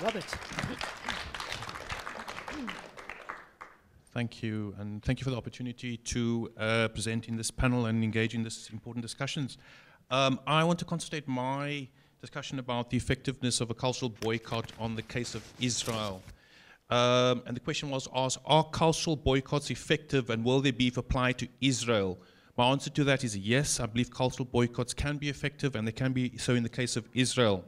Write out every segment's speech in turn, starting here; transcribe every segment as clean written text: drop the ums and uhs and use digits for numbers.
Robert. Thank you, and thank you for the opportunity to present in this panel and engage in this important discussions. I want to concentrate my discussion about the effectiveness of a cultural boycott on the case of Israel. And the question was asked, are cultural boycotts effective and will they be if applied to Israel? My answer to that is yes, I believe cultural boycotts can be effective and they can be so in the case of Israel.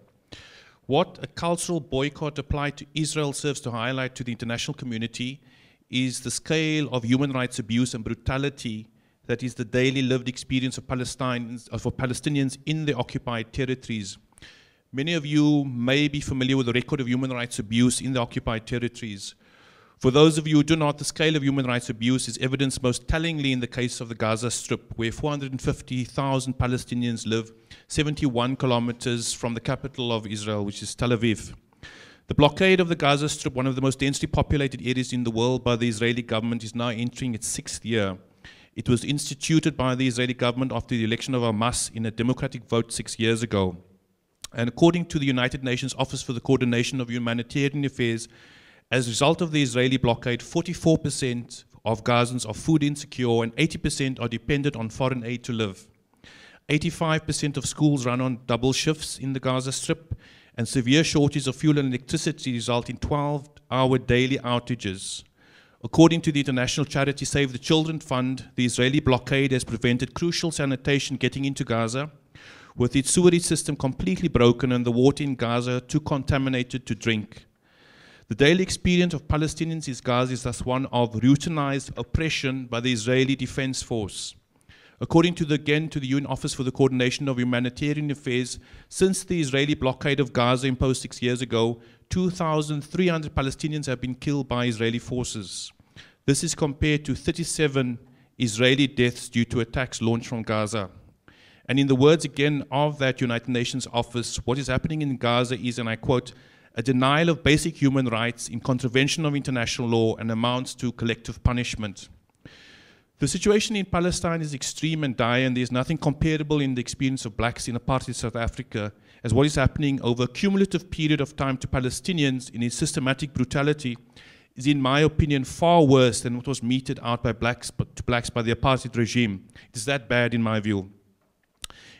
What a cultural boycott applied to Israel serves to highlight to the international community is the scale of human rights abuse and brutality that is the daily lived experience of Palestinians in the occupied territories. Many of you may be familiar with the record of human rights abuse in the occupied territories. For those of you who do not, the scale of human rights abuse is evidenced most tellingly in the case of the Gaza Strip, where 450,000 Palestinians live 71 kilometers from the capital of Israel, which is Tel Aviv. The blockade of the Gaza Strip, one of the most densely populated areas in the world by the Israeli government, is now entering its 6th year. It was instituted by the Israeli government after the election of Hamas in a democratic vote 6 years ago. And according to the United Nations Office for the Coordination of Humanitarian Affairs, as a result of the Israeli blockade, 44% of Gazans are food insecure and 80% are dependent on foreign aid to live. 85% of schools run on double shifts in the Gaza Strip, and severe shortages of fuel and electricity result in 12-hour daily outages. According to the international charity Save the Children Fund, the Israeli blockade has prevented crucial sanitation getting into Gaza, with its sewerage system completely broken and the water in Gaza too contaminated to drink. The daily experience of Palestinians in Gaza is thus one of routinized oppression by the Israeli Defense Force. According to the UN Office for the Coordination of Humanitarian Affairs, since the Israeli blockade of Gaza imposed 6 years ago, 2,300 Palestinians have been killed by Israeli forces. This is compared to 37 Israeli deaths due to attacks launched from Gaza. And in the words again of that United Nations office, what is happening in Gaza is, and I quote, a denial of basic human rights in contravention of international law and amounts to collective punishment. The situation in Palestine is extreme and dire, and there is nothing comparable in the experience of blacks in apartheid South Africa as what is happening over a cumulative period of time to Palestinians in its systematic brutality is, in my opinion, far worse than what was meted out by blacks by the apartheid regime. It is that bad in my view.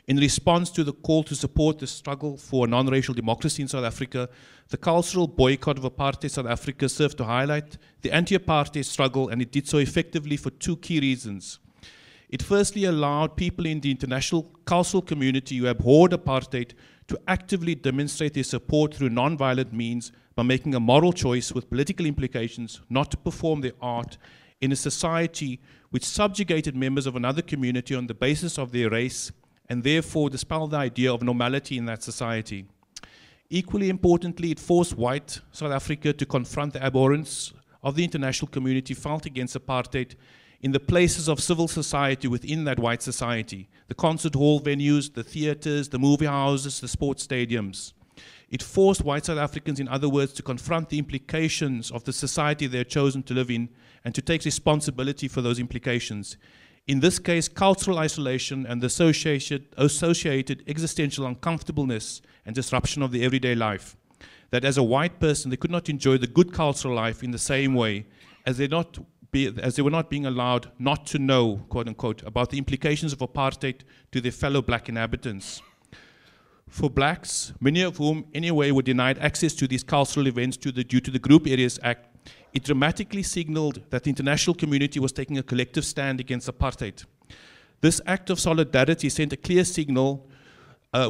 In response to the call to support the struggle for a non-racial democracy in South Africa, the cultural boycott of apartheid South Africa served to highlight the anti-apartheid struggle, and it did so effectively for two key reasons. It firstly allowed people in the international cultural community who abhorred apartheid to actively demonstrate their support through non-violent means by making a moral choice with political implications not to perform their art in a society which subjugated members of another community on the basis of their race, and therefore dispel the idea of normality in that society. Equally importantly, it forced white South Africa to confront the abhorrence of the international community felt against apartheid in the places of civil society within that white society, the concert hall venues, the theaters, the movie houses, the sports stadiums. It forced white South Africans, in other words, to confront the implications of the society they had chosen to live in and to take responsibility for those implications. In this case, cultural isolation and the associated existential uncomfortableness and disruption of the everyday life. That as a white person, they could not enjoy the good cultural life in the same way as they were not being allowed not to know, quote unquote, about the implications of apartheid to their fellow black inhabitants. For blacks, many of whom anyway were denied access to these cultural events due to the Group Areas Act, it dramatically signaled that the international community was taking a collective stand against apartheid. This act of solidarity sent a clear signal: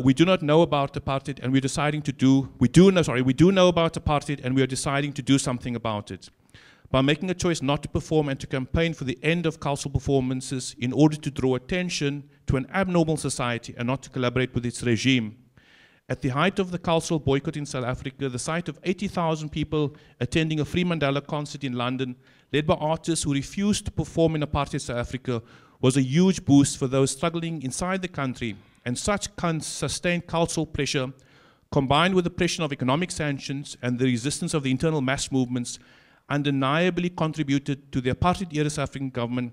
we do not know about apartheid, and we do know about apartheid, and we are deciding to do something about it. By making a choice not to perform and to campaign for the end of cultural performances in order to draw attention to an abnormal society and not to collaborate with its regime. At the height of the cultural boycott in South Africa, the sight of 80,000 people attending a Free Mandela concert in London, led by artists who refused to perform in apartheid South Africa, was a huge boost for those struggling inside the country. And such sustained cultural pressure, combined with the pressure of economic sanctions and the resistance of the internal mass movements, undeniably contributed to the apartheid-era South African government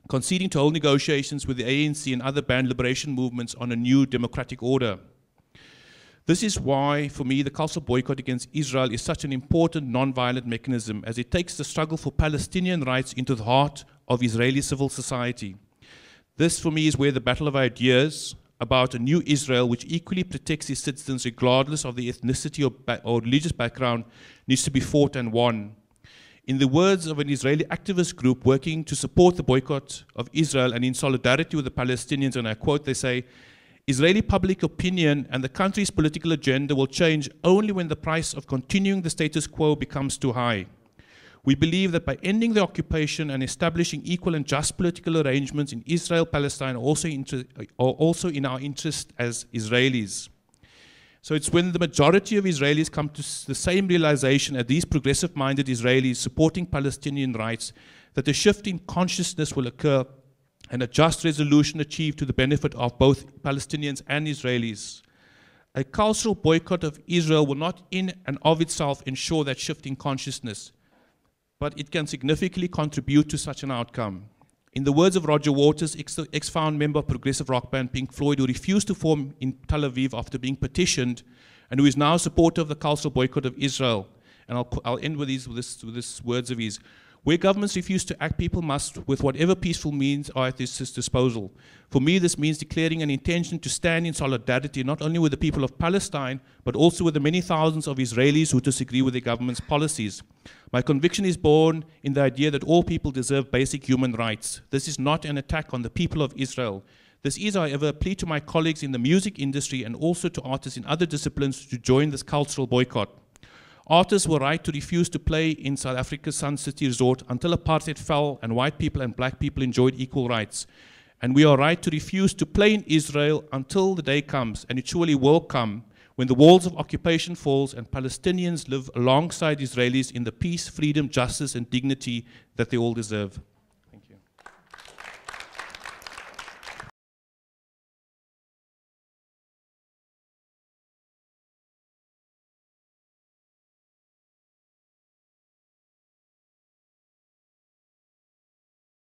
conceding to hold negotiations with the ANC and other banned liberation movements on a new democratic order. This is why, for me, the cultural boycott against Israel is such an important non-violent mechanism, as it takes the struggle for Palestinian rights into the heart of Israeli civil society. This, for me, is where the battle of ideas about a new Israel, which equally protects its citizens regardless of their ethnicity or religious background, needs to be fought and won. In the words of an Israeli activist group working to support the boycott of Israel and in solidarity with the Palestinians, and I quote, they say, "Israeli public opinion and the country's political agenda will change only when the price of continuing the status quo becomes too high. We believe that by ending the occupation and establishing equal and just political arrangements in Israel, Palestine are also in our interest as Israelis." So it's when the majority of Israelis come to the same realization as these progressive-minded Israelis supporting Palestinian rights that a shift in consciousness will occur and a just resolution achieved to the benefit of both Palestinians and Israelis. A cultural boycott of Israel will not in and of itself ensure that shift in consciousness, but it can significantly contribute to such an outcome. In the words of Roger Waters, ex-found member of progressive rock band Pink Floyd, who refused to form in Tel Aviv after being petitioned, and who is now a supporter of the cultural boycott of Israel. And I'll end with these words of his. Where governments refuse to act, people must, with whatever peaceful means are at their disposal. For me, this means declaring an intention to stand in solidarity not only with the people of Palestine, but also with the many thousands of Israelis who disagree with their government's policies. My conviction is born in the idea that all people deserve basic human rights. This is not an attack on the people of Israel. This is, however, a plea to my colleagues in the music industry and also to artists in other disciplines to join this cultural boycott. Artists were right to refuse to play in South Africa's Sun City Resort until apartheid fell and white people and black people enjoyed equal rights. And we are right to refuse to play in Israel until the day comes, and it surely will come, when the walls of occupation falls and Palestinians live alongside Israelis in the peace, freedom, justice, and dignity that they all deserve.